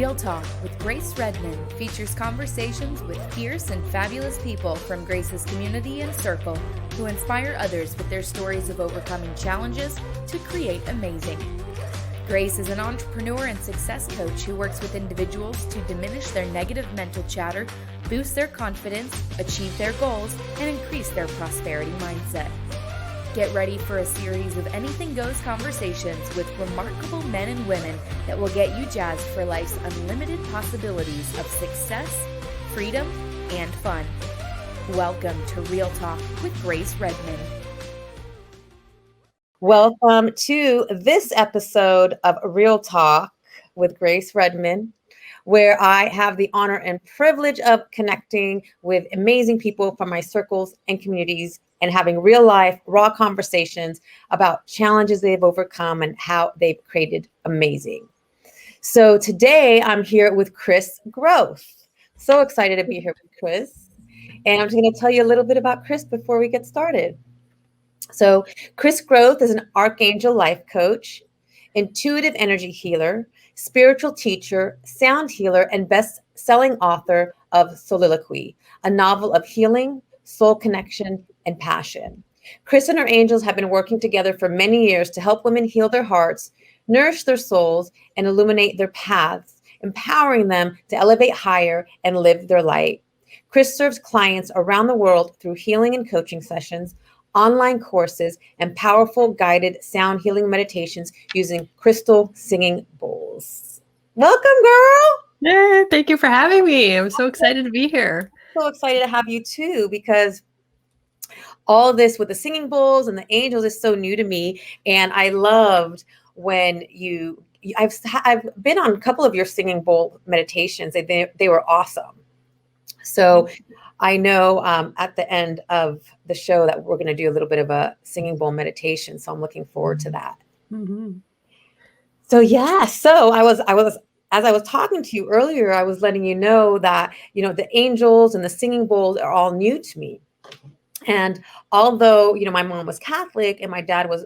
Real Talk with Grace Redman features conversations with fierce and fabulous people from Grace's community and circle who inspire others with their stories of overcoming challenges to create amazing. Grace is an entrepreneur and success coach who works with individuals to diminish their negative mental chatter, boost their confidence, achieve their goals, and increase their prosperity mindset. Get ready for a series of anything goes conversations with remarkable men and women that will get you jazzed for life's unlimited possibilities of success, freedom, and fun. Welcome to Real Talk with Grace Redman. Welcome to this episode of Real Talk with Grace Redman, where I have the honor and privilege of connecting with amazing people from my circles and communities and having real life, raw conversations about challenges they've overcome and how they've created amazing. So today I'm here with Kris Groth. So excited to be here with Kris. And I'm just going to tell you a little bit about Kris before we get started. So Kris Groth is an Archangel life coach, intuitive energy healer, spiritual teacher, sound healer, and best-selling author of Soliloquy, a novel of healing, soul connection, and passion. Kris and her angels have been working together for many years to help women heal their hearts, nourish their souls, and illuminate their paths, empowering them to elevate higher and live their light. Kris serves clients around the world through healing and coaching sessions, online courses, and powerful guided sound healing meditations using crystal singing bowls. Welcome, girl. Yeah, thank you for having me. I'm so excited to be here. So excited to have you too, because all this with the singing bowls and the angels is so new to me. And I loved when I've been on a couple of your singing bowl meditations. They were awesome. So I know at the end of the show that we're going to do a little bit of a singing bowl meditation. So I'm looking forward to that. Mm-hmm. So I was as I was talking to you earlier, I was letting you know that, the angels and the singing bowls are all new to me. And although, my mom was Catholic and my dad was,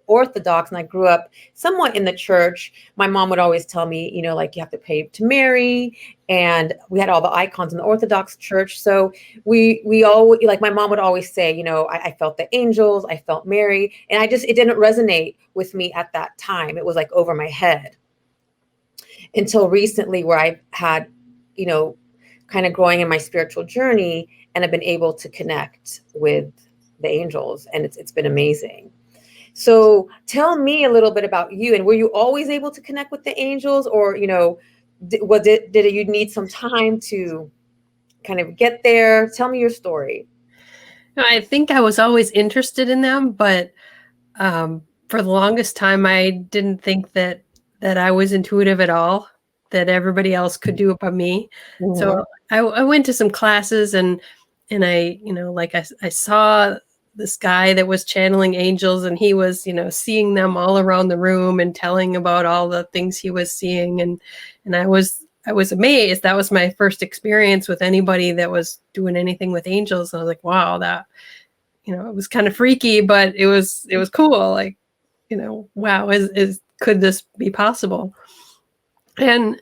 Orthodox, and I grew up somewhat in the church, my mom would always tell me, you have to pray to Mary, and we had all the icons in the Orthodox church. So we all, my mom would always say, I felt the angels, I felt Mary, and it didn't resonate with me at that time. It was like over my head until recently, where I've had, kind of growing in my spiritual journey, and I've been able to connect with the angels, and it's been amazing. So tell me a little bit about you, and were you always able to connect with the angels, or, did you need some time to kind of get there? Tell me your story. I think I was always interested in them, but for the longest time, I didn't think that I was intuitive at all, that everybody else could do it but me. Mm-hmm. So I went to some classes, and I, I saw this guy that was channeling angels, and he was, seeing them all around the room and telling about all the things he was seeing. And I was amazed. That was my first experience with anybody that was doing anything with angels. And I was like, wow, that, it was kind of freaky, but it was cool. Like, wow, could this be possible? And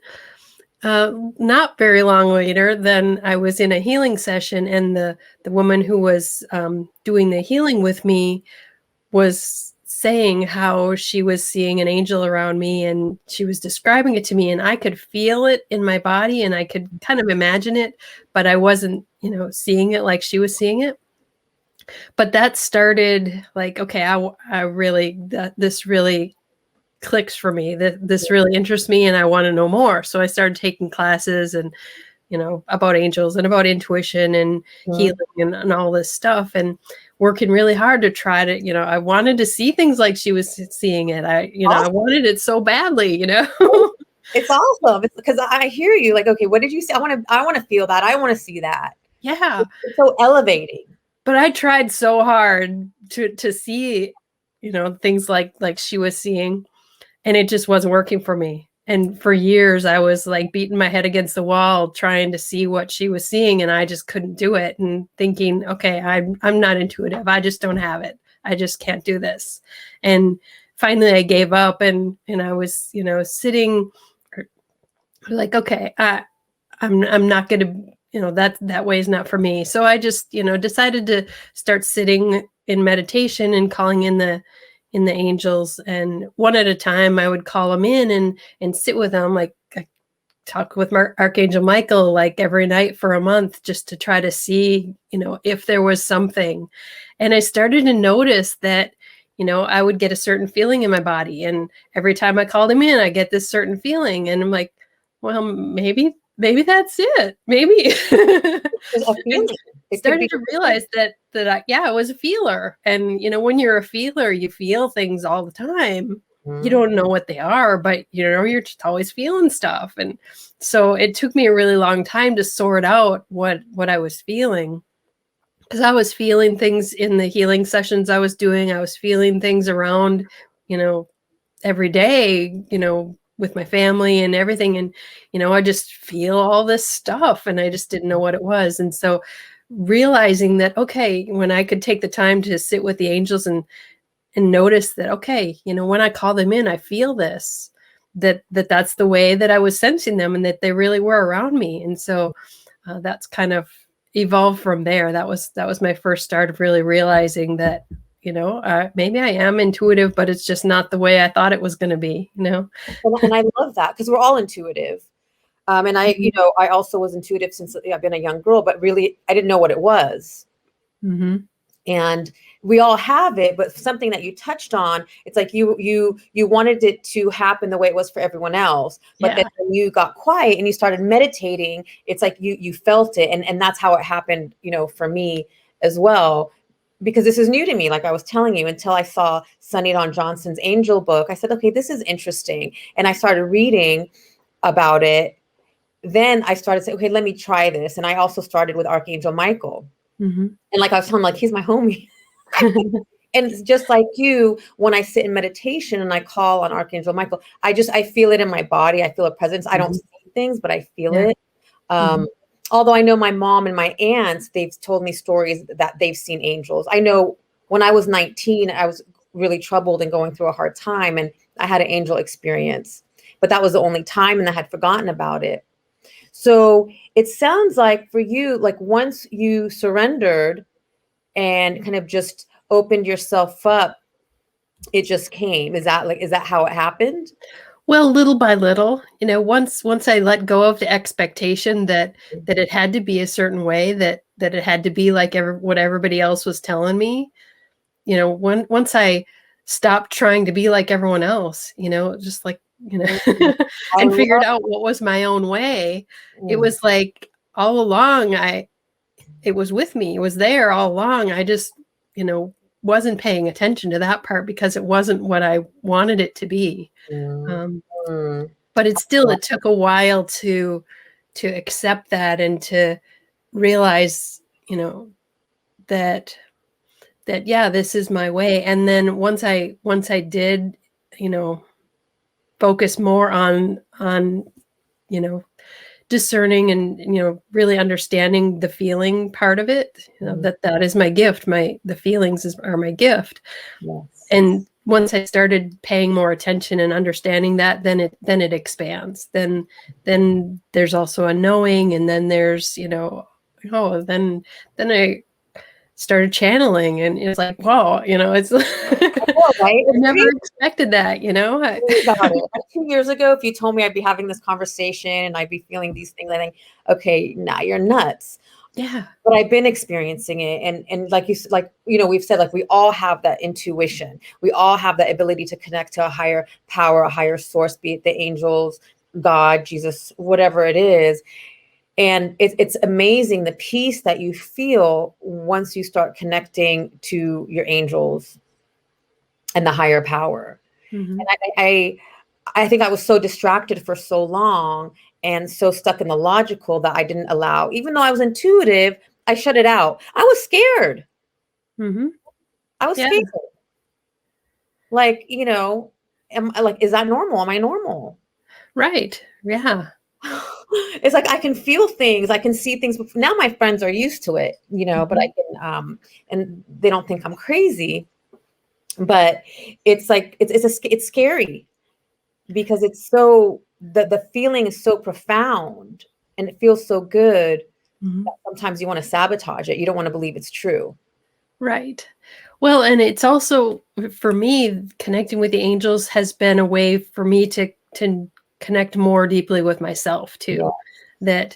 not very long later, then I was in a healing session, and the woman who was doing the healing with me was saying how she was seeing an angel around me, and she was describing it to me, and I could feel it in my body, and I could kind of imagine it, but I wasn't, seeing it like she was seeing it. But that started like, okay, I really, this really clicks for me, that this really interests me, and I want to know more. So I started taking classes and, about angels and about intuition and healing and all this stuff, and working really hard to try to, I wanted to see things like she was seeing it. Awesome. I wanted it so badly, It's awesome. It's because I hear you like, okay, what did you see? I want to feel that. I want to see that. Yeah. It's so elevating. But I tried so hard to see, things like she was seeing. And it just wasn't working for me. And for years, I was like beating my head against the wall, trying to see what she was seeing. And I just couldn't do it, and thinking, okay, I'm not intuitive. I just don't have it. I just can't do this. And finally I gave up, and I was, sitting like, okay, I'm not going to, that way is not for me. So I just, decided to start sitting in meditation and calling in the angels, and one at a time I would call them in and sit with them. Like I talk with Archangel Michael like every night for a month, just to try to see, if there was something. And I started to notice that, I would get a certain feeling in my body, and every time I called him in, I get this certain feeling, and I'm like, well, maybe that's it. Maybe. It's a feeling. It could Started be to realize that I was a feeler. And, when you're a feeler, you feel things all the time. You don't know what they are, but, you're just always feeling stuff. And so it took me a really long time to sort out what I was feeling. Because I was feeling things in the healing sessions I was doing. I was feeling things around, every day, with my family and everything. And, I just feel all this stuff, and I just didn't know what it was. And so realizing that, okay, when I could take the time to sit with the angels and notice that, okay, when I call them in, I feel this, that's the way that I was sensing them, and that they really were around me. And so that's kind of evolved from there. That was my first start of really realizing that, maybe I am intuitive, but it's just not the way I thought it was going to be, And I love that, because we're all intuitive. And I, I also was intuitive since I've been a young girl, but really I didn't know what it was. Mm-hmm. And we all have it, but something that you touched on, it's like you wanted it to happen the way it was for everyone else. But then when you got quiet and you started meditating, it's like you felt it. And that's how it happened, for me as well. Because this is new to me, like I was telling you, until I saw Sunny Dawn Johnson's Angel book. I said, okay, this is interesting. And I started reading about it. Then I started saying, okay, let me try this. And I also started with Archangel Michael. Mm-hmm. And like I was telling him, like, he's my homie. And just like you, when I sit in meditation and I call on Archangel Michael, I feel it in my body. I feel a presence. I don't see things, but I feel it. Although I know my mom and my aunts, they've told me stories that they've seen angels. I know when I was 19, I was really troubled and going through a hard time, and I had an angel experience, but that was the only time, and I had forgotten about it. So it sounds like for you, like once you surrendered and kind of just opened yourself up, it just came. Is that how it happened? Well, little by little, once I let go of the expectation that it had to be a certain way, that it had to be like what everybody else was telling me, once I stopped trying to be like everyone else, just like, and figured out what was my own way, it was like all along, it was with me. It was there all along. I just, wasn't paying attention to that part because it wasn't what I wanted it to be. But it took a while to accept that and to realize, that this is my way. And then once I did, focus more on, discerning and, really understanding the feeling part of it, that is my gift. The feelings are my gift. Yes. And once I started paying more attention and understanding that, then it expands. Then there's also a knowing, and then there's, then I started channeling, and it was like, wow, it's right? I never expected that, About it. Like 2 years ago, if you told me I'd be having this conversation and I'd be feeling these things, I think, okay, now you're nuts. Yeah. But I've been experiencing it. And like we've said, like we all have that intuition. We all have that ability to connect to a higher power, a higher source, be it the angels, God, Jesus, whatever it is. And it's amazing the peace that you feel once you start connecting to your angels and the higher power. Mm-hmm. And I think I was so distracted for so long and so stuck in the logical that I didn't allow, even though I was intuitive, I shut it out. I was scared. Mm-hmm. I was scared. Like, is that normal? Am I normal? Right. Yeah. It's like I can feel things, I can see things. Now my friends are used to it, but I can, and they don't think I'm crazy. But it's like it's scary. because it's so, the feeling is so profound and it feels so good that sometimes you want to sabotage it. You don't want to believe it's true. Right. Well, and it's also, for me, connecting with the angels has been a way for me to connect more deeply with myself too. Yeah.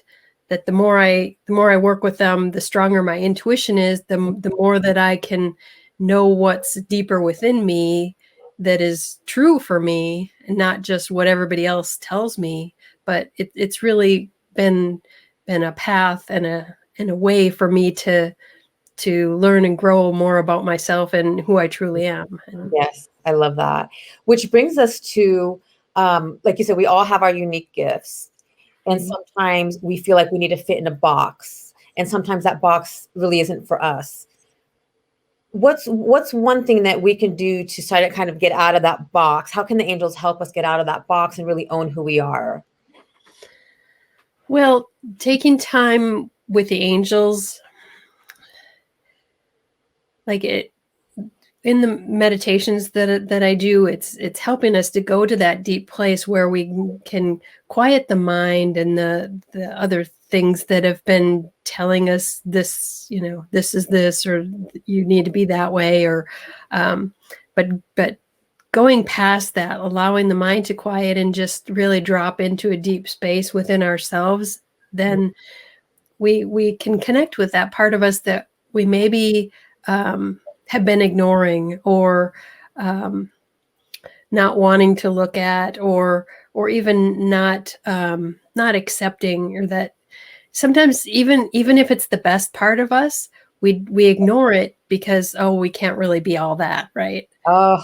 That the more I work with them, the stronger my intuition is, the more that I can know what's deeper within me that is true for me, and not just what everybody else tells me. But it's really been a path and a way for me to learn and grow more about myself and who I truly am. Yes, I love that. Which brings us to, like you said, we all have our unique gifts. And sometimes we feel like we need to fit in a box. And sometimes that box really isn't for us. What's one thing that we can do to try to kind of get out of that box? How can the angels help us get out of that box and really own who we are? Well, taking time with the angels, like it, in the meditations that I do, it's helping us to go to that deep place where we can quiet the mind and the other things that have been telling us this, this is this, or you need to be that way, or but going past that, allowing the mind to quiet and just really drop into a deep space within ourselves, then we can connect with that part of us that we maybe have been ignoring, or not wanting to look at, or even not accepting, or that sometimes even if it's the best part of us, we ignore it because, oh, we can't really be all that, right? Oh,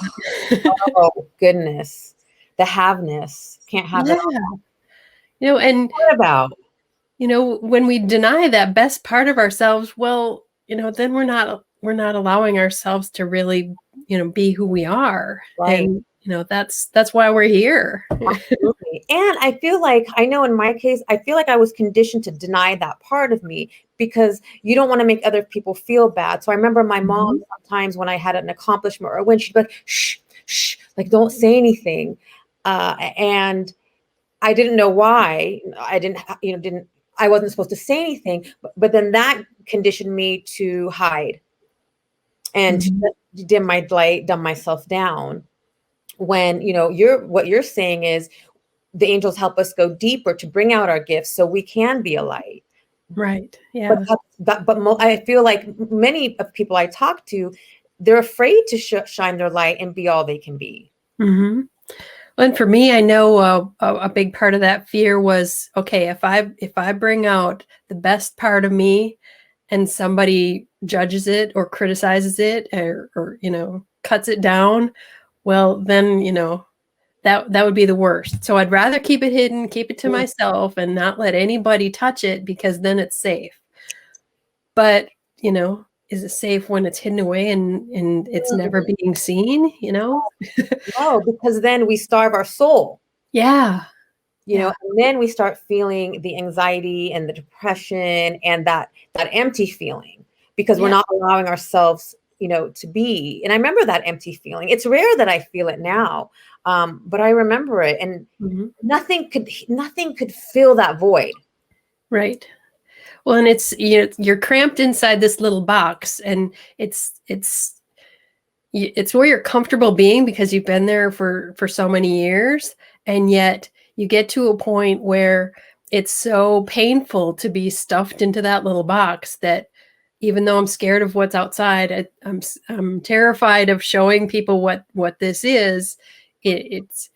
goodness. The haveness. Can't have it all. And what about? When we deny that best part of ourselves, well, then we're not allowing ourselves to really, be who we are. Right. And, that's why we're here. Absolutely. And I feel like, I know in my case, I feel like I was conditioned to deny that part of me because you don't want to make other people feel bad. So I remember my mom sometimes when I had an accomplishment or when she'd be like, shh, shh, like, don't say anything. And I didn't know why. I wasn't supposed to say anything, but then that conditioned me to hide and to dim my light, dumb myself down. When, what you're saying is the angels help us go deeper to bring out our gifts so we can be a light. Right. Yeah. But I feel like many of people I talk to, they're afraid to shine their light and be all they can be. And for me, I know a big part of that fear was, okay, if I bring out the best part of me and somebody judges it or criticizes it or cuts it down, well, then, that would be the worst. So I'd rather keep it hidden, keep it to myself and not let anybody touch it, because then it's safe. But, is it safe when it's hidden away and it's never being seen, No, because then we starve our soul. Yeah. And then we start feeling the anxiety and the depression and that empty feeling because we're not allowing ourselves, to be. And I remember that empty feeling. It's rare that I feel it now, but I remember it, and nothing could fill that void. Right. Well, and it's, you're cramped inside this little box, and it's where you're comfortable being because you've been there for so many years. And yet you get to a point where it's so painful to be stuffed into that little box that even though I'm scared of what's outside, I'm terrified of showing people what this is. It's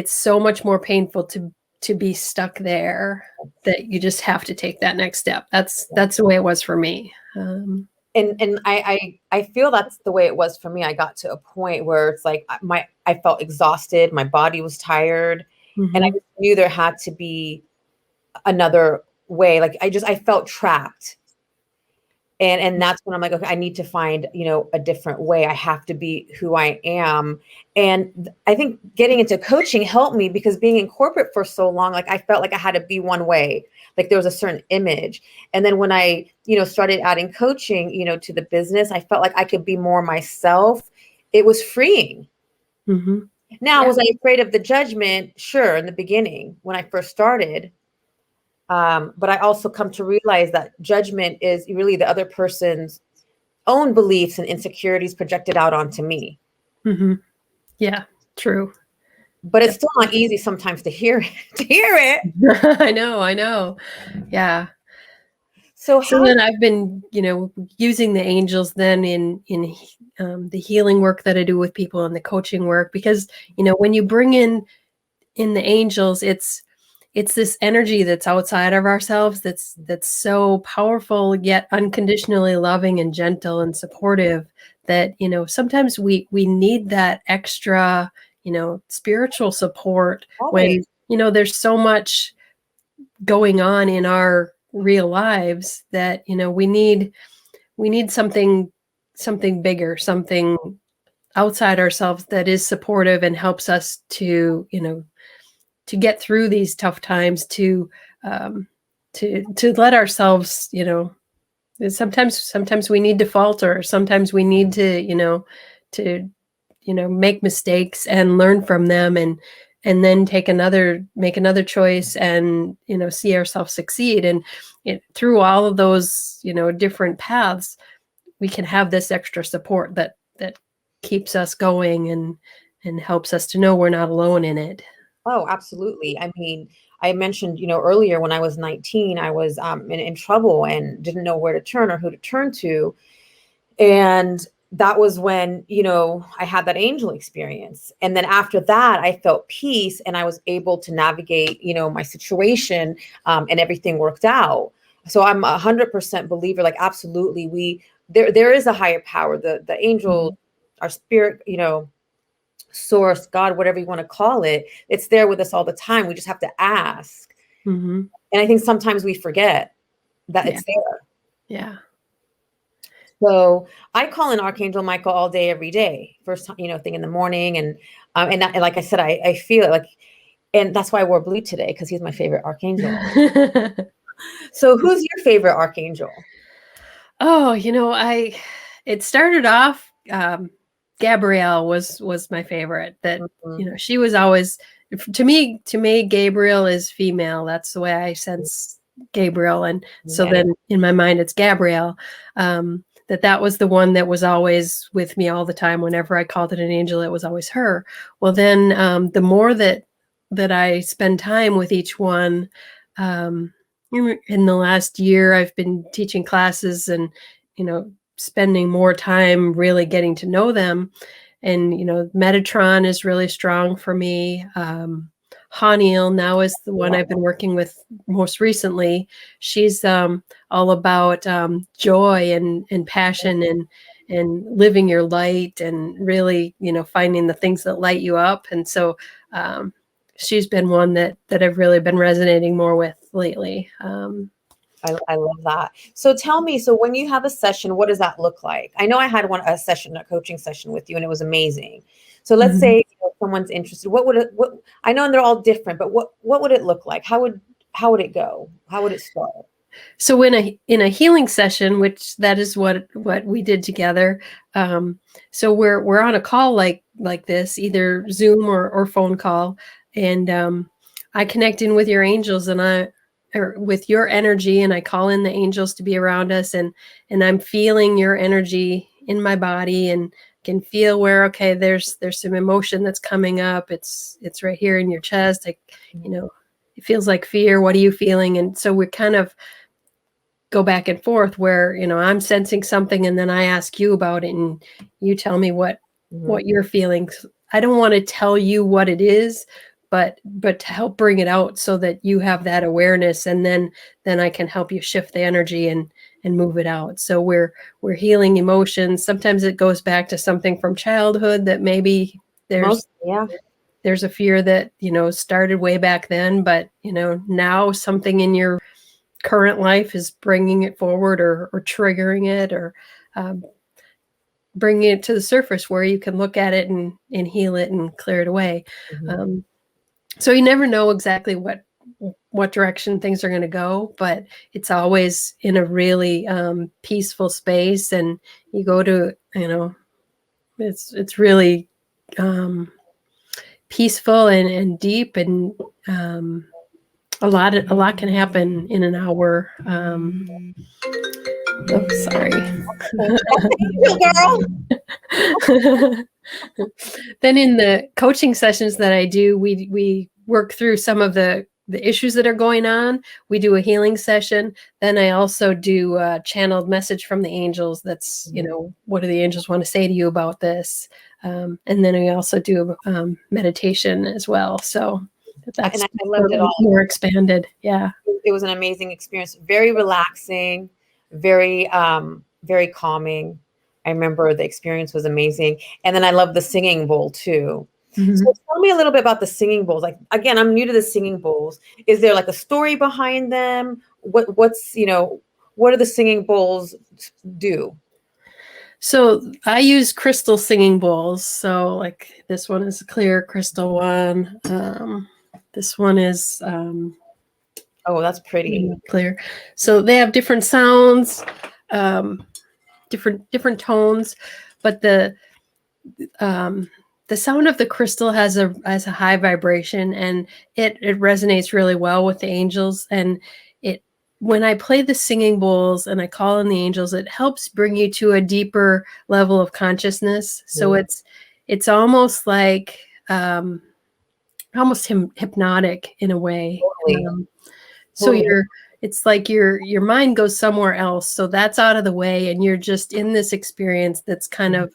so much more painful to be stuck there that you just have to take that next step. That's the way it was for me. And I feel that's the way it was for me. I got to a point where it's like I felt exhausted. My body was tired, and I just knew there had to be another way. Like I felt trapped. And that's when I'm like, okay, I need to find, a different way. I have to be who I am. And I think getting into coaching helped me because being in corporate for so long, like I felt like I had to be one way, like there was a certain image. And then when I, started adding coaching, to the business, I felt like I could be more myself. It was freeing. Now, Yeah. was I afraid of the judgment? Sure, in the beginning when I first started. But I also come to realize that judgment is really the other person's own beliefs and insecurities projected out onto me. Mm-hmm. Yeah, true. But it's still not easy sometimes to hear it. I know. Yeah. So So how? then I've been, using the angels then in the healing work that I do with people and the coaching work, because, when you bring in the angels, it's this energy that's outside of ourselves that's so powerful yet unconditionally loving and gentle and supportive that sometimes we need that extra spiritual support when Always. there's so much going on in our real lives that we need something bigger, something outside ourselves that is supportive and helps us to to get through these tough times, um, to let ourselves, sometimes we need to falter, sometimes we need to make mistakes and learn from them, and then make another choice, and see ourselves succeed. And through all of those different paths, we can have this extra support that keeps us going and helps us to know we're not alone in it. Oh, absolutely. I mean, I mentioned, earlier when I was 19, I was in trouble and didn't know where to turn or who to turn to. And that was when, I had that angel experience. And then after that, I felt peace and I was able to navigate, my situation, and everything worked out. So I'm 100% believer, like, absolutely. There is a higher power, the angel, our spirit, source, God, whatever you want to call it. It's there with us all the time. We just have to ask. Mm-hmm. And I think sometimes we forget that Yeah. it's there. Yeah. So I call in Archangel Michael all day, every day. First, thing in the morning, and like I said, I feel it, like, and that's why I wore blue today, because he's my favorite archangel. So, who's your favorite archangel? Oh, it started off, Gabrielle was my favorite. That Mhm. she was always, to me, Gabriel is female. That's the way I sense Gabriel, and so Yeah. then in my mind it's Gabrielle. That was the one that was always with me all the time. Whenever I called it an angel, it was always her. Well, then the more that I spend time with each one, in the last year, I've been teaching classes and spending more time really getting to know them. And Metatron is really strong for me. Haniel now is the one I've been working with most recently. She's all about joy and passion and living your light, and really finding the things that light you up. And so she's been one that I've really been resonating more with lately. I love that. So tell me, so when you have a session, what does that look like? I know I had a coaching session with you, and it was amazing. So let's say someone's interested. What I know, and they're all different, but what would it look like? How would it go? How would it start? So in a healing session, which that is what we did together. So we're on a call like this, either Zoom or phone call, and I connect in with your angels, or with your energy, and I call in the angels to be around us, and I'm feeling your energy in my body, and can feel where, okay, there's some emotion that's coming up. It's right here in your chest. Like, it feels like fear. What are you feeling? And so we kind of go back and forth where, I'm sensing something, and then I ask you about it, and you tell me what you're feeling. I don't want to tell you what it is, but to help bring it out so that you have that awareness, and then I can help you shift the energy and move it out. So we're healing emotions. Sometimes it goes back to something from childhood that maybe there's a fear that, started way back then, but, now something in your current life is bringing it forward, or triggering it, or bringing it to the surface where you can look at it and heal it and clear it away. So you never know exactly what direction things are going to go, but it's always in a really peaceful space, and you go to, it's really peaceful and deep, and a lot can happen in an hour. Oops, sorry. Girl. Then in the coaching sessions that I do, we work through some of the issues that are going on. We do a healing session. Then I also do a channeled message from the angels. That's, what do the angels want to say to you about this? And then we also do meditation as well. So that's I loved it all. More expanded. Yeah. It was an amazing experience. Very relaxing, very, very calming. I remember the experience was amazing. And then I love the singing bowl too. Mm-hmm. So tell me a little bit about the singing bowls. Like, again, I'm new to the singing bowls. Is there like a story behind them? What do the singing bowls do? So I use crystal singing bowls. So like this one is a clear crystal one. This one is oh, that's pretty. Clear. So they have different sounds, different tones, but the sound of the crystal has a high vibration, and it resonates really well with the angels. And when I play the singing bowls and I call in the angels, it helps bring you to a deeper level of consciousness. So it's almost like almost hypnotic in a way. Totally. So it's like your mind goes somewhere else. So that's out of the way, and you're just in this experience that's kind of,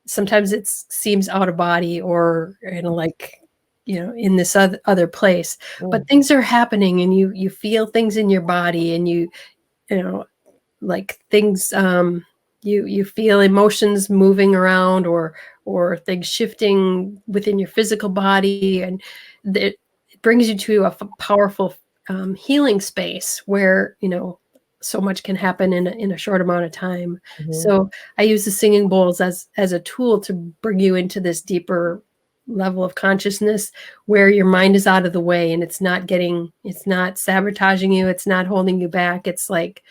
sometimes it seems out of body, or in this other place, but things are happening, and you feel things in your body, and you like things, you feel emotions moving around, or things shifting within your physical body, and it brings you to a powerful healing space where so much can happen in a short amount of time. Mm-hmm. So I use the singing bowls as a tool to bring you into this deeper level of consciousness where your mind is out of the way, and it's not sabotaging you. It's not holding you back. It's like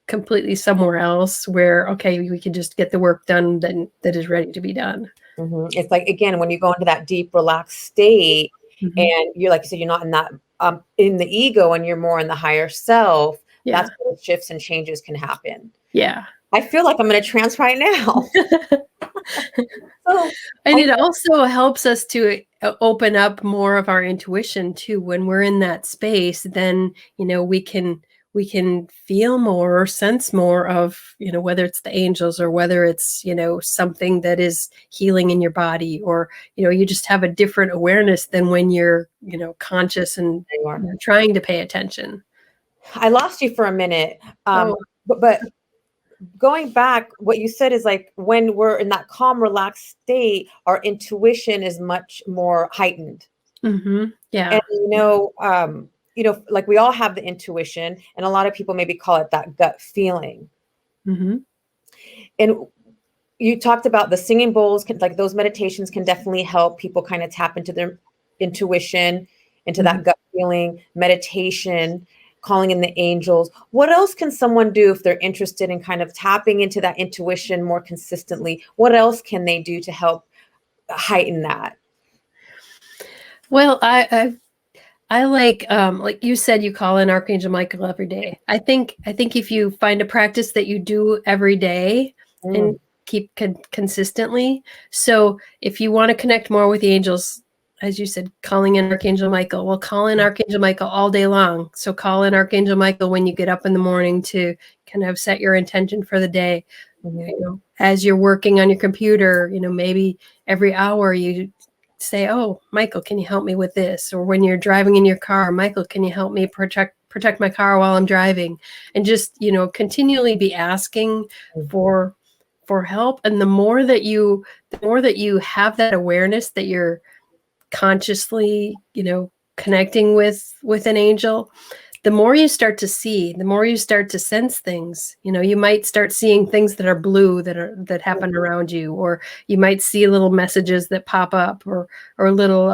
completely somewhere else where, okay, we can just get the work done that is ready to be done. Mm-hmm. It's like, again, when you go into that deep, relaxed state, mm-hmm. and you're, like you said, you're not in that, in the ego, and you're more in the higher self. Yeah. That's where shifts and changes can happen. Yeah. I feel like I'm in a trance right now. And it also helps us to open up more of our intuition too. When we're in that space, then, we can feel more or sense more of, whether it's the angels or whether it's, something that is healing in your body, or, you just have a different awareness than when you're, conscious and trying to pay attention. I lost you for a minute. But going back, what you said is like, when we're in that calm, relaxed state, our intuition is much more heightened. Mm-hmm. Yeah. And, like we all have the intuition, and a lot of people maybe call it that gut feeling. Mm-hmm. And you talked about the singing bowls, like those meditations can definitely help people kind of tap into their intuition, into mm-hmm. that gut feeling, meditation, calling in the angels. What else can someone do if they're interested in kind of tapping into that intuition more consistently? What else can they do to help heighten that? Well, I like you said, you call in Archangel Michael every day. I think if you find a practice that you do every day and keep consistently. So if you want to connect more with the angels, as you said, calling in Archangel Michael, well, call in Archangel Michael all day long. So call in Archangel Michael when you get up in the morning to kind of set your intention for the day. Mm-hmm. As you're working on your computer, maybe every hour you say, oh, Michael, can you help me with this? Or when you're driving in your car, Michael, can you help me protect my car while I'm driving? And just, continually be asking for help. And the more that you have that awareness that you're consciously, connecting with an angel, the more you start to see, the more you start to sense things. You might start seeing things that are blue that happen around you, or you might see little messages that pop up, or little,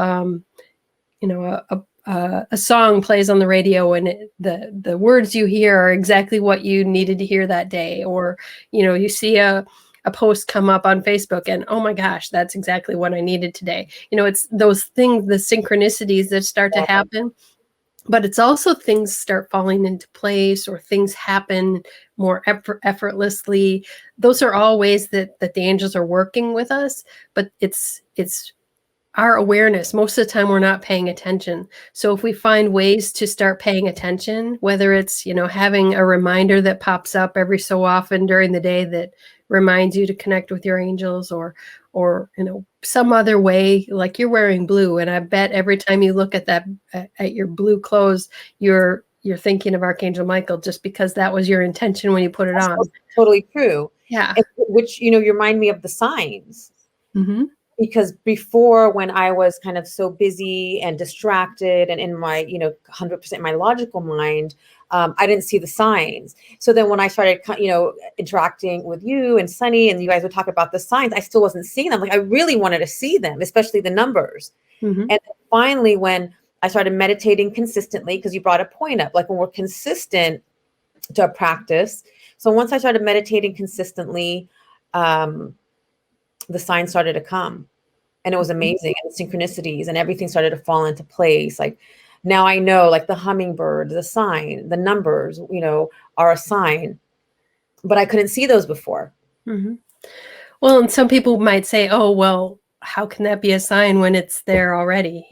a song plays on the radio, and the words you hear are exactly what you needed to hear that day. Or, you see a a post come up on Facebook and, oh my gosh, that's exactly what I needed today. It's those things, the synchronicities that start to happen, but it's also things start falling into place or things happen more effortlessly. Those are all ways that the angels are working with us, but it's our awareness. Most of the time we're not paying attention. So if we find ways to start paying attention, whether it's, having a reminder that pops up every so often during the day that reminds you to connect with your angels, or some other way, like you're wearing blue. And I bet every time you look at that, at your blue clothes, you're thinking of Archangel Michael, just because that was your intention when you put it on. Totally true. Yeah. Which, you remind me of the signs. Mm-hmm. Because before, when I was kind of so busy and distracted and in my, 100% my logical mind, I didn't see the signs. So then when I started, interacting with you and Sunny, and you guys would talk about the signs, I still wasn't seeing them. Like I really wanted to see them, especially the numbers. Mm-hmm. And finally, when I started meditating consistently, because you brought a point up, like when we're consistent to a practice. So once I started meditating consistently, the signs started to come, and it was amazing. And the synchronicities and everything started to fall into place. Like now I know, like the hummingbird, the sign, the numbers, are a sign, but I couldn't see those before. Mm-hmm. Well, and some people might say, oh, well, how can that be a sign when it's there already?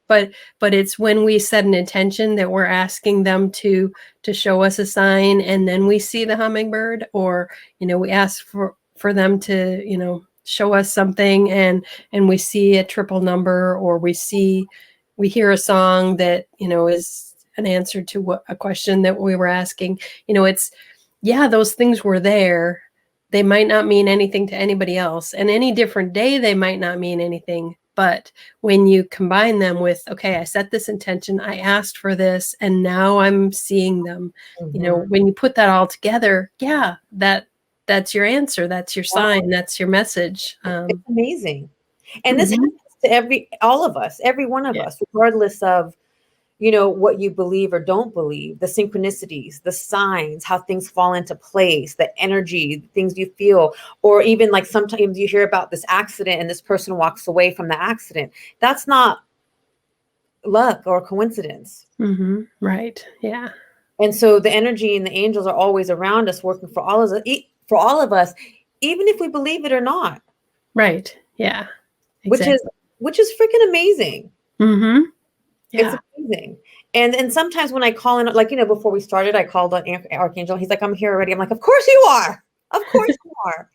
But it's when we set an intention that we're asking them to show us a sign, and then we see the hummingbird, or, we ask for them to, show us something, and we see a triple number, or we hear a song that, is an answer to a question that we were asking. Those things were there. They might not mean anything to anybody else, and any different day, they might not mean anything. But when you combine them with, okay, I set this intention, I asked for this, and now I'm seeing them, Mm-hmm. when you put that all together, that's your answer. That's your sign. That's your message. It's amazing. And this Mm-hmm. happens to all of us, every one of us, regardless of, what you believe or don't believe, the synchronicities, the signs, how things fall into place, the energy, things you feel, or even like sometimes you hear about this accident and this person walks away from the accident. That's not luck or coincidence. Mm-hmm. Right. Yeah. And so the energy and the angels are always around us, working for all of us, even if we believe it or not. Right. Yeah. Exactly. Which is freaking amazing. Mm-hmm. Yeah. It's amazing. And sometimes when I call in, like, before we started, I called on Archangel. He's like, I'm here already. I'm like, of course you are. Of course you are.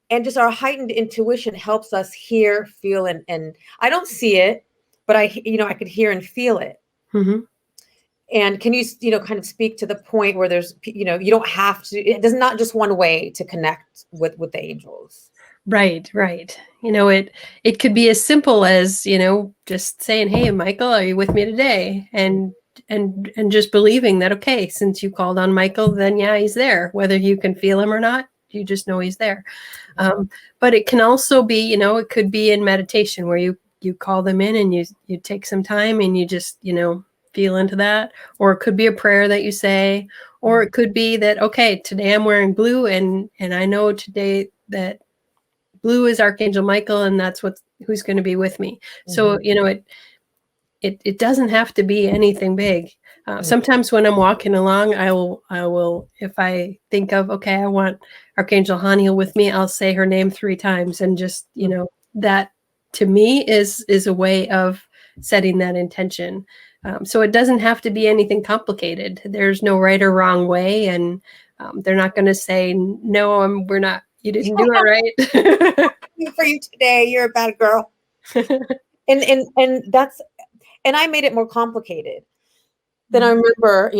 And just our heightened intuition helps us hear, feel, and I don't see it, but I could hear and feel it. Mm-hmm. And can you, kind of speak to the point where there's, you don't have to, there's not just one way to connect with the angels. Right. It could be as simple as, just saying, hey, Michael, are you with me today? And just believing that, okay, since you called on Michael, then yeah, he's there, whether you can feel him or not, you just know he's there. But it can also be, it could be in meditation where you call them in and you take some time and you just, feel into that. Or it could be a prayer that you say, or it could be that, okay, today I'm wearing blue and I know today that blue is Archangel Michael, and that's who's going to be with me. So, it doesn't have to be anything big. Sometimes when I'm walking along, I will, if I think of, okay, I want Archangel Haniel with me, I'll say her name 3 times, and just, that to me is a way of setting that intention. So it doesn't have to be anything complicated. There's no right or wrong way. And they're not going to say, no, we're not, you didn't do it right. For you today, you're a bad girl. and that's, and I made it more complicated. Then I remember,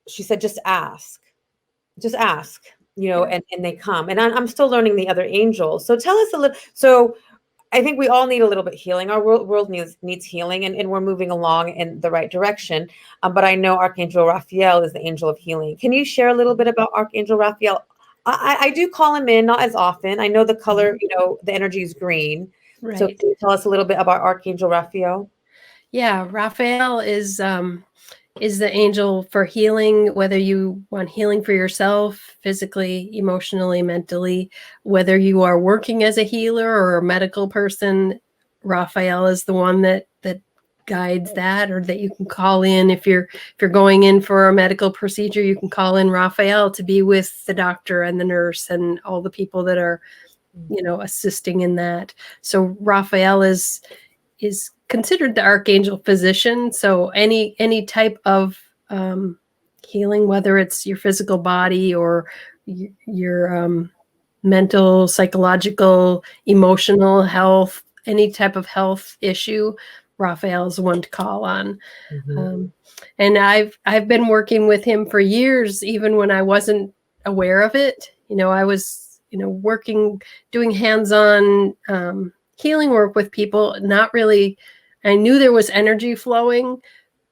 she said, just ask, and they come. And I'm still learning the other angels. So tell us a little. So I think we all need a little bit of healing. Our world needs healing, and we're moving along in the right direction. But I know Archangel Raphael is the angel of healing. Can you share a little bit about Archangel Raphael? I do call him in, not as often. I know the color, the energy is green. Right. So can you tell us a little bit about Archangel Raphael? Yeah, Raphael is is the angel for healing, whether you want healing for yourself, physically, emotionally, mentally, whether you are working as a healer or a medical person. Raphael is the one that guides that, or that you can call in if you're going in for a medical procedure. You can call in Raphael to be with the doctor and the nurse and all the people that are, assisting in that. So Raphael is considered the archangel physician. So any type of healing, whether it's your physical body or your mental, psychological, emotional health, any type of health issue, Raphael is the one to call on. And I've been working with him for years, even when I wasn't aware of it. I was, doing hands-on healing work with people, not really. I knew there was energy flowing,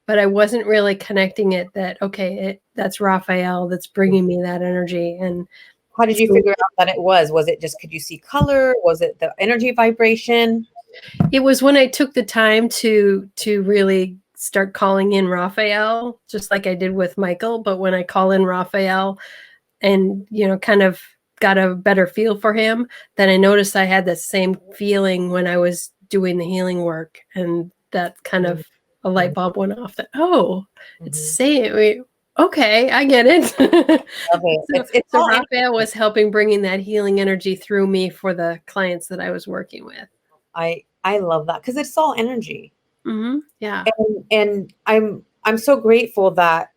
but I wasn't really connecting it that, okay, that's Raphael that's bringing me that energy. And how did you figure out that it was? Was it just, could you see color? Was it the energy vibration? It was when I took the time to really start calling in Raphael, just like I did with Michael. But when I call in Raphael and, kind of got a better feel for him, then I noticed I had the same feeling when I was doing the healing work. And that kind of a light bulb went off that, it's the same. Okay, I get it. So Raphael was helping bringing that healing energy through me for the clients that I was working with. I love that because it's all energy. Yeah. And I'm so grateful that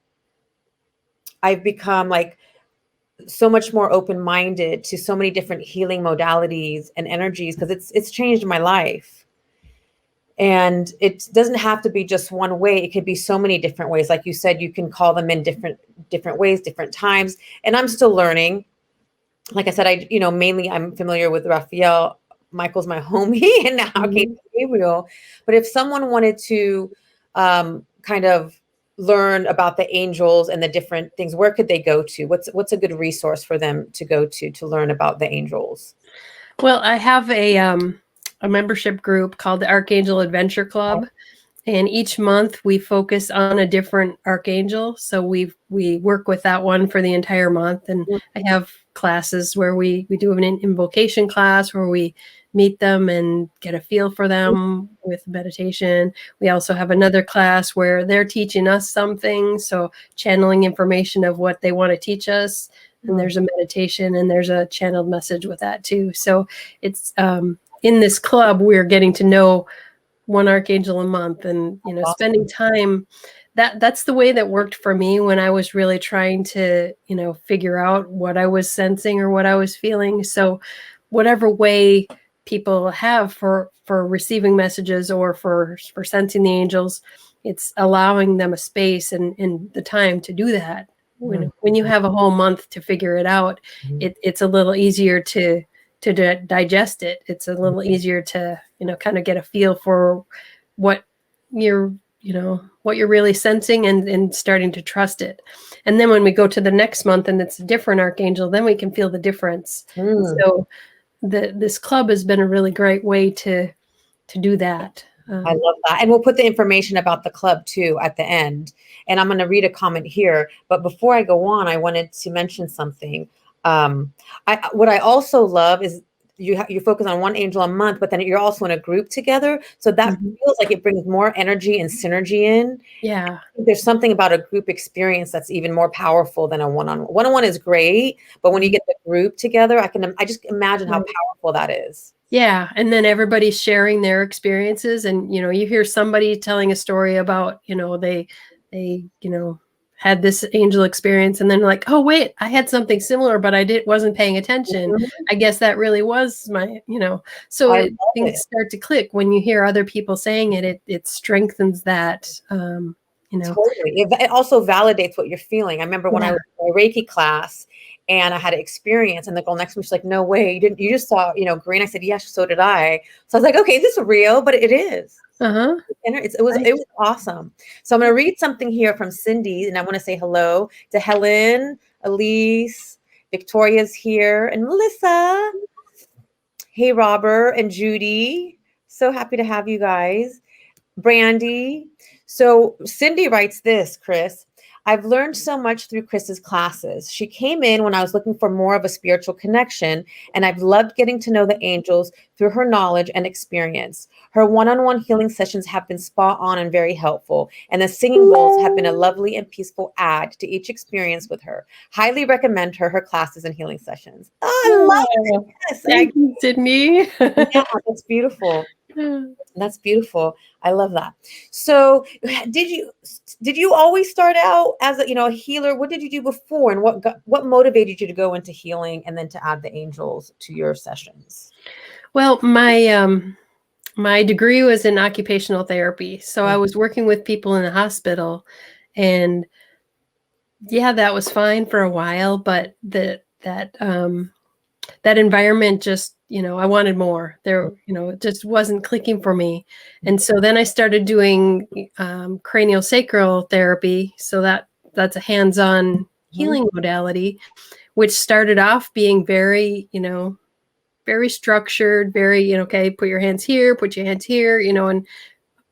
I've become like so much more open-minded to so many different healing modalities and energies, because it's changed my life. And it doesn't have to be just one way. It could be so many different ways. Like you said, you can call them in different ways, different times. And I'm still learning. Like I said, mainly I'm familiar with Raphael. Michael's my homie, and now Gabriel. But if someone wanted to kind of learn about the angels and the different things, where could they go to? What's a good resource for them to go to learn about the angels? Well, I have a membership group called the Archangel Adventure Club. And each month we focus on a different archangel. So we work with that one for the entire month. And I have classes where we do an invocation class where we meet them and get a feel for them with meditation. We also have another class where they're teaching us something. So channeling information of what they want to teach us. And there's a meditation and there's a channeled message with that too. So it's in this club, we're getting to know one archangel a month, and spending time. That's the way that worked for me when I was really trying to figure out what I was sensing or what I was feeling. So whatever way people have for receiving messages or for sensing the angels, it's allowing them a space and the time to do that. When you have a whole month to figure it out, it's a little easier to digest it. It's a little easier to kind of get a feel for what you're really sensing and starting to trust it. And then when we go to the next month and it's a different archangel, then we can feel the difference. So this club has been a really great way to do that. I love that. And we'll put the information about the club too at the end. And I'm going to read a comment here. But before I go on, I wanted to mention something. What I also love is you focus on one angel a month, but then you're also in a group together. So that feels like it brings more energy and synergy in. Yeah. There's something about a group experience that's even more powerful than a one-on-one. One-on-one is great, but when you get the group together, I just imagine how powerful that is. Yeah. And then everybody's sharing their experiences, and, you hear somebody telling a story about, they had this angel experience, and then like, oh wait, I had something similar, but I wasn't paying attention. I guess that really was my, so things start to click when you hear other people saying it. It strengthens that, Totally. It also validates what you're feeling. I remember when I was in a Reiki class and I had an experience, and the girl next to me, she's like, no way, you just saw, green. I said, yes, so did I. So I was like, okay, this is real, but it is. It was awesome. So I'm going to read something here from Cindy, and I want to say hello to Helen, Elise, Victoria's here, and Melissa. Hey, Robert and Judy. So happy to have you guys. Brandy. So Cindy writes this, Kris. I've learned so much through Kris's classes. She came in when I was looking for more of a spiritual connection, and I've loved getting to know the angels through her knowledge and experience. Her one-on-one healing sessions have been spot on and very helpful, and the singing bowls have been a lovely and peaceful add to each experience with her. Highly recommend her classes and healing sessions. Oh, I love it. Yes, Thank you, Sydney. yeah, that's beautiful. That's beautiful. I love that. So did you always start out as a healer? What did you do before, and what motivated you to go into healing and then to add the angels to your sessions? Well, my degree was in occupational therapy. So I was working with people in the hospital, and yeah, that was fine for a while, but that environment just, I wanted more there, it just wasn't clicking for me. And so then I started doing craniosacral therapy. So that's a hands-on healing modality, which started off being very, very structured, very, okay, put your hands here, and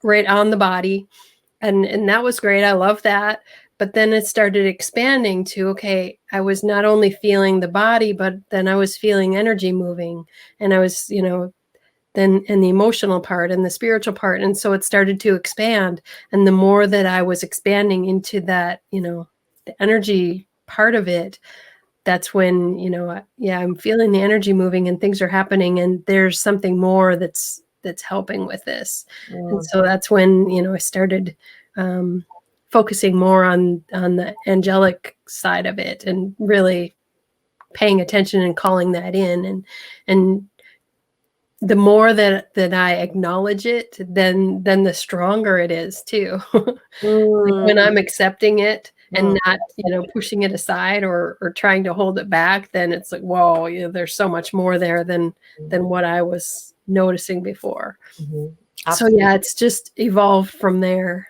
right on the body. And that was great. I love that. But then it started expanding to, okay, I was not only feeling the body, but then I was feeling energy moving, and I was, then and the emotional part and the spiritual part. And so it started to expand. And the more that I was expanding into that, the energy part of it, that's when, I'm feeling the energy moving and things are happening, and there's something more that's helping with this. And so that's when, I started focusing more on the angelic side of it, and really paying attention and calling that in. And the more that I acknowledge it, then the stronger it is too. Like when I'm accepting it and not, pushing it aside or trying to hold it back, then it's like, whoa, there's so much more there than what I was noticing before. So yeah, it's just evolved from there.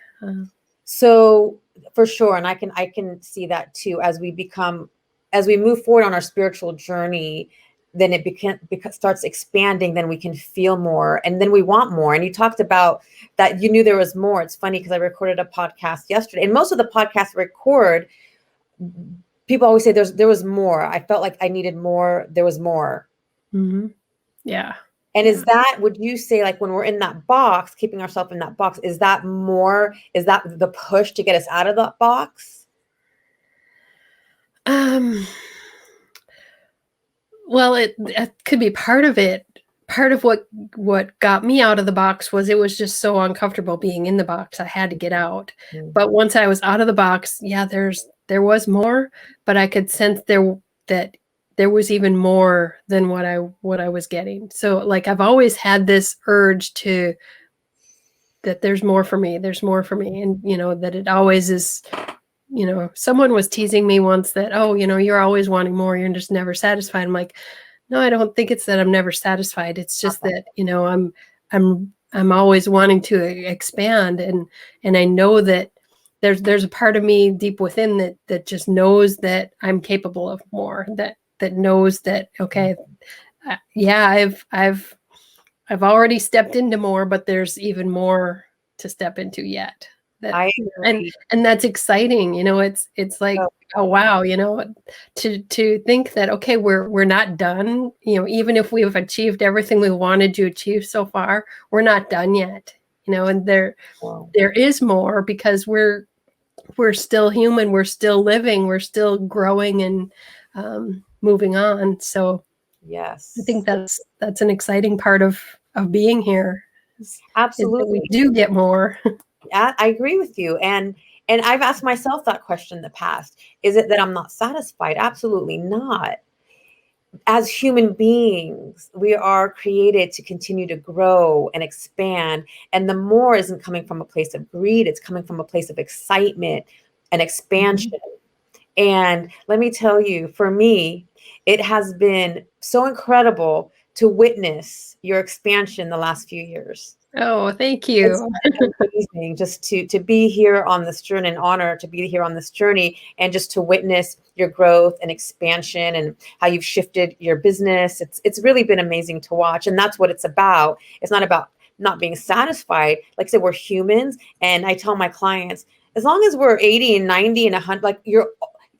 So for sure, and I can see that too, as we move forward on our spiritual journey, then it starts expanding, then we can feel more, and then we want more. And you talked about that you knew there was more. It's funny because I recorded a podcast yesterday, and most of the podcasts I record, people always say there was more. I felt like I needed more. There was more. Mm-hmm. Yeah. And would you say, like, when we're in that box, keeping ourselves in that box, is that the push to get us out of that box? Well, it could be part of it. Part of what got me out of the box was it was just so uncomfortable being in the box. I had to get out. But once I was out of the box, yeah, there was more, but I could sense that there was even more than what I was getting. So like, I've always had this urge that there's more for me. There's more for me. And, that it always is, someone was teasing me once that, oh, you're always wanting more. You're just never satisfied. I'm like, no, I don't think it's that I'm never satisfied. It's just that, I'm always wanting to expand. And I know that there's a part of me deep within that just knows that I'm capable of more, that knows that, okay, yeah, I've already stepped into more, but there's even more to step into yet. And that's exciting. It's like, oh wow, to think that, okay, we're not done. Even if we've achieved everything we wanted to achieve so far, we're not done yet. And there is more, because we're still human, we're still living, we're still growing and moving on. So yes, I think that's an exciting part of being here. Absolutely, we do get more. I agree with you. And I've asked myself that question in the past. Is it that I'm not satisfied? Absolutely not. As human beings, we are created to continue to grow and expand. And the more isn't coming from a place of greed. It's coming from a place of excitement and expansion. And let me tell you, for me, it has been so incredible to witness your expansion the last few years. Oh, thank you. It's amazing just to be here on this journey, an honor to be here on this journey, and just to witness your growth and expansion and how you've shifted your business. It's really been amazing to watch. And that's what it's about. It's not about not being satisfied. Like I said, we're humans. And I tell my clients, as long as we're 80 and 90 and 100, like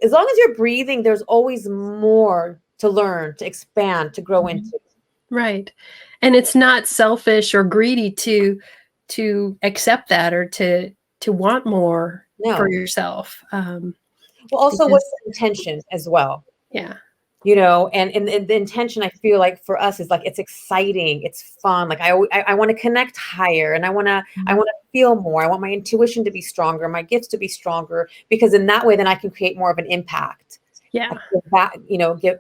as long as you're breathing, there's always more to learn, to expand, to grow into. Right. And it's not selfish or greedy to accept that or to want more for yourself. Well, also what's the intention as well? Yeah. And the intention, I feel like for us is like, it's exciting, it's fun. Like I want to connect higher, and I want to feel more. I want my intuition to be stronger, my gifts to be stronger, because in that way, then I can create more of an impact. Yeah. Give back,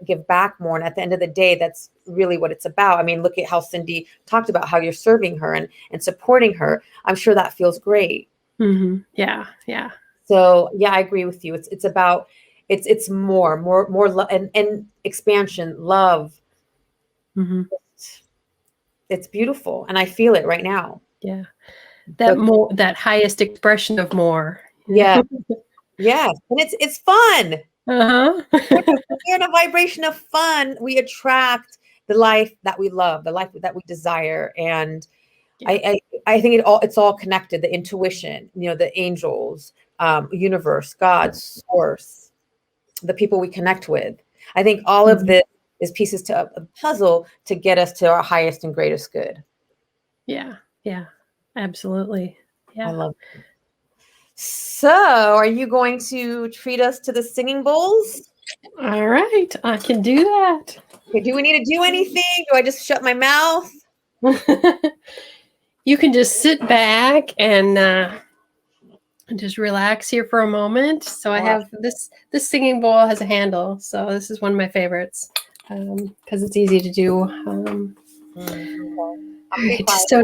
give back more. And at the end of the day, that's really what it's about. I mean, look at how Cindy talked about how you're serving her and supporting her. I'm sure that feels great. Mm-hmm. Yeah. Yeah. So yeah, I agree with you. It's about, it's more love and expansion, love. Mm-hmm. It's beautiful. And I feel it right now. Yeah. That highest expression of more. Yeah. Yes. And it's fun. Uh-huh. We're in a vibration of fun. We attract the life that we love, the life that we desire. And yeah. I think it's all connected. The intuition, the angels, universe, God, source, the people we connect with. I think all of this is pieces to a puzzle to get us to our highest and greatest good. Yeah. Yeah. Absolutely. Yeah. I love it. So, are you going to treat us to the singing bowls? All right, I can do that. Okay, do we need to do anything? Do I just shut my mouth? You can just sit back and just relax here for a moment. So I have this singing bowl has a handle. So this is one of my favorites because it's easy to do. Right, so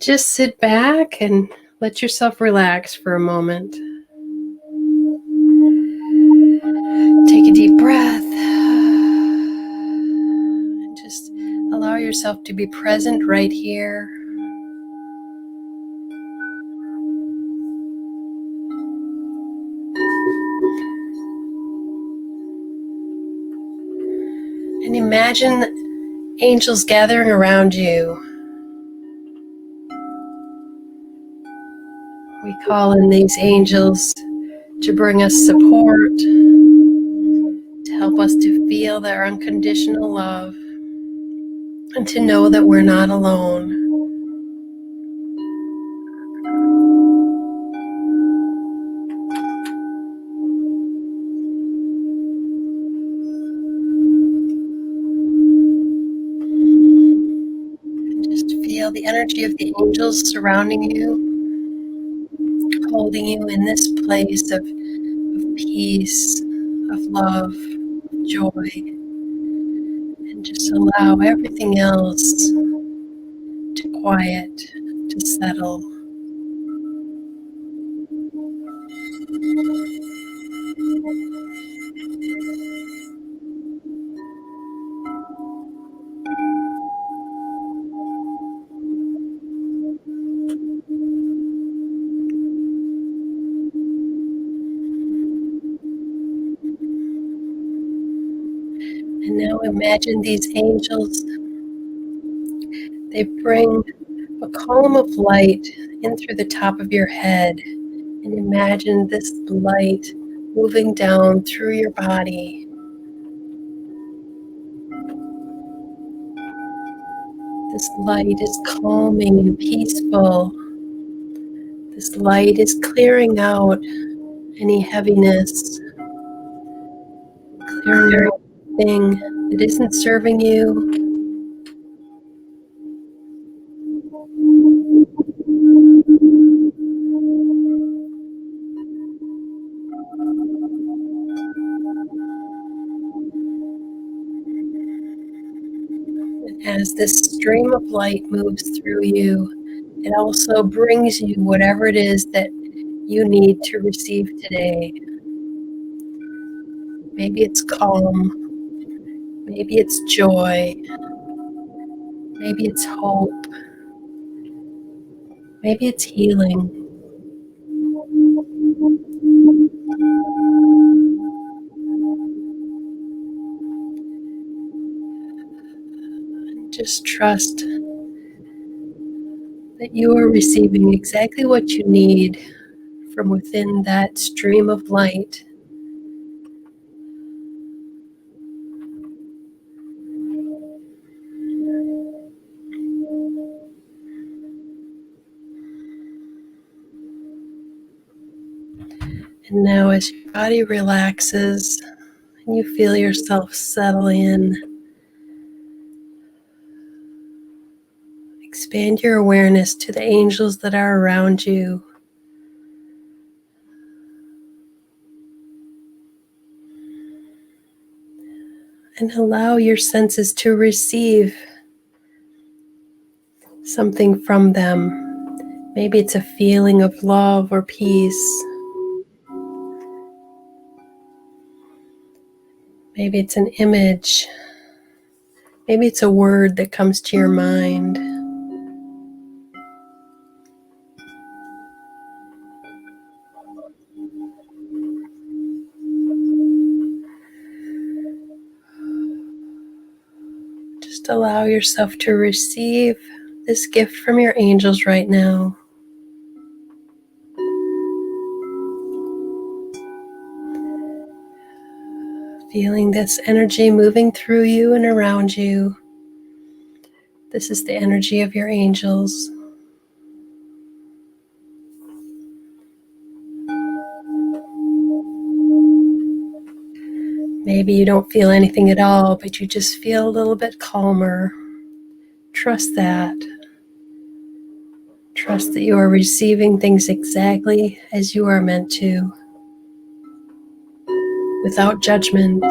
just sit back and let yourself relax for a moment. Take a deep breath. And just allow yourself to be present right here. And imagine angels gathering around you. We call in these angels to bring us support, to help us to feel their unconditional love, and to know that we're not alone. And just feel the energy of the angels surrounding you, holding you in this place of peace, of love, of joy, and just allow everything else to quiet, to settle. And now imagine these angels, they bring a column of light in through the top of your head. And imagine this light moving down through your body. This light is calming and peaceful. This light is clearing out any heaviness, clearing out anything that isn't serving you. And as this stream of light moves through you, it also brings you whatever it is that you need to receive today. Maybe it's calm, maybe it's joy, maybe it's hope, maybe it's healing. Just trust that you are receiving exactly what you need from within that stream of light. And now as your body relaxes and you feel yourself settle in, expand your awareness to the angels that are around you. And allow your senses to receive something from them. Maybe it's a feeling of love or peace. Maybe it's an image. Maybe it's a word that comes to your mind. Just allow yourself to receive this gift from your angels right now. Feeling this energy moving through you and around you. This is the energy of your angels. Maybe you don't feel anything at all, but you just feel a little bit calmer. Trust that. Trust that you are receiving things exactly as you are meant to, without judgment.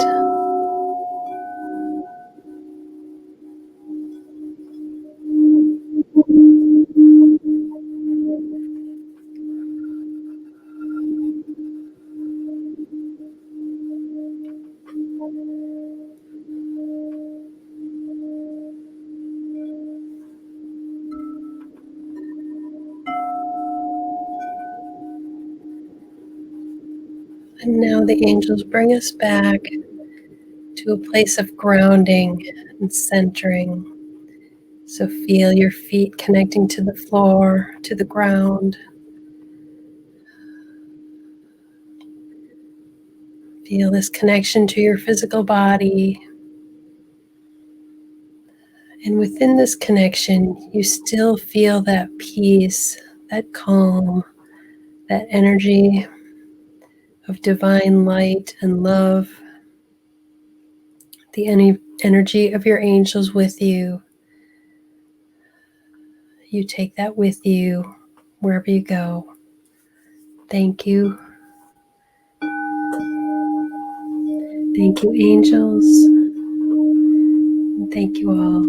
And now the angels bring us back to a place of grounding and centering. So feel your feet connecting to the floor, to the ground. Feel this connection to your physical body. And within this connection, you still feel that peace, that calm, that energy of divine light and love, the energy of your angels with you. You take that with you wherever you go. Thank you. Thank you, angels. And thank you all.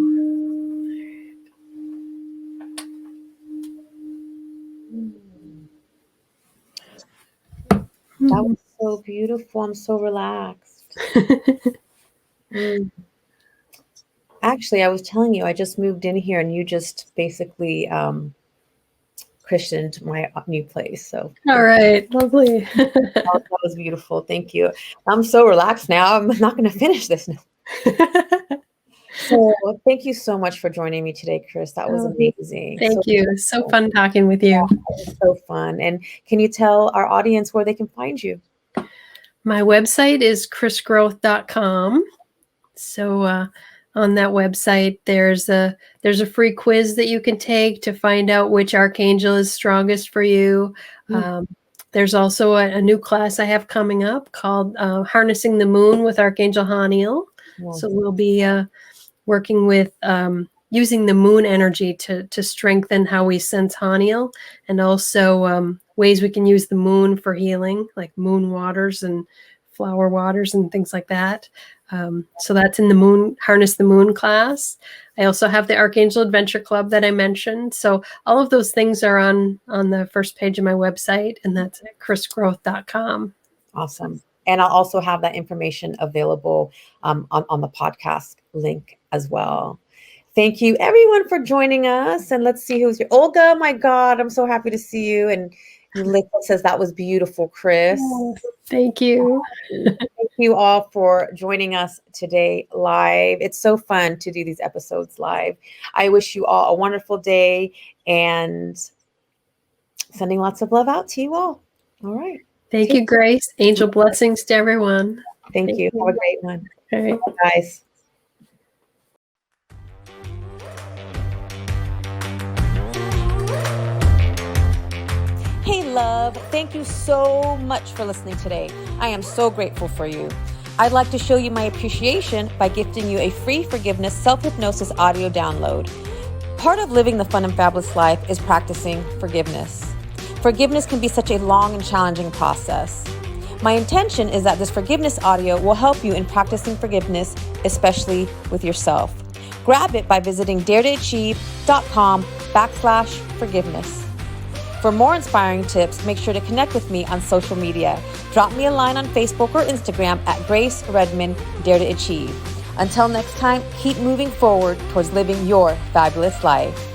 That was so beautiful. I'm so relaxed. Actually, I was telling you, I just moved in here and you just basically christened my new place. So All right, lovely. that was beautiful. Thank you. I'm so relaxed now. I'm not going to finish this now. So thank you so much for joining me today, Kris. That was amazing. Thank you. So fun talking with you. Yeah, it was so fun. And can you tell our audience where they can find you? My website is krisgroth.com. So on that website, there's a free quiz that you can take to find out which archangel is strongest for you. There's also a new class I have coming up called Harnessing the Moon with Archangel Haniel. So we'll be working with using the moon energy to strengthen how we sense Haniel, and also ways we can use the moon for healing, like moon waters and flower waters and things like that. So that's in the moon, Harness the Moon class. I also have the Archangel Adventure Club that I mentioned. So all of those things are on the first page of my website, and that's at krisgroth.com. Awesome. And I'll also have that information available on the podcast link as well. Thank you, everyone, for joining us. And let's see who's here. Olga, my God, I'm so happy to see you. And Melissa says that was beautiful, Kris. Oh, thank you. Thank you all for joining us today live. It's so fun to do these episodes live. I wish you all a wonderful day and sending lots of love out to you all. All right. Thank you, Grace. Angel blessings to everyone. Thank you. Have a great one. All right. Bye, guys. Hey, love. Thank you so much for listening today. I am so grateful for you. I'd like to show you my appreciation by gifting you a free forgiveness self-hypnosis audio download. Part of living the fun and fabulous life is practicing forgiveness. Forgiveness can be such a long and challenging process. My intention is that this forgiveness audio will help you in practicing forgiveness, especially with yourself. Grab it by visiting daretoachieve.com/forgiveness. For more inspiring tips, make sure to connect with me on social media. Drop me a line on Facebook or Instagram at Grace Redman Dare to Achieve. Until next time, keep moving forward towards living your fabulous life.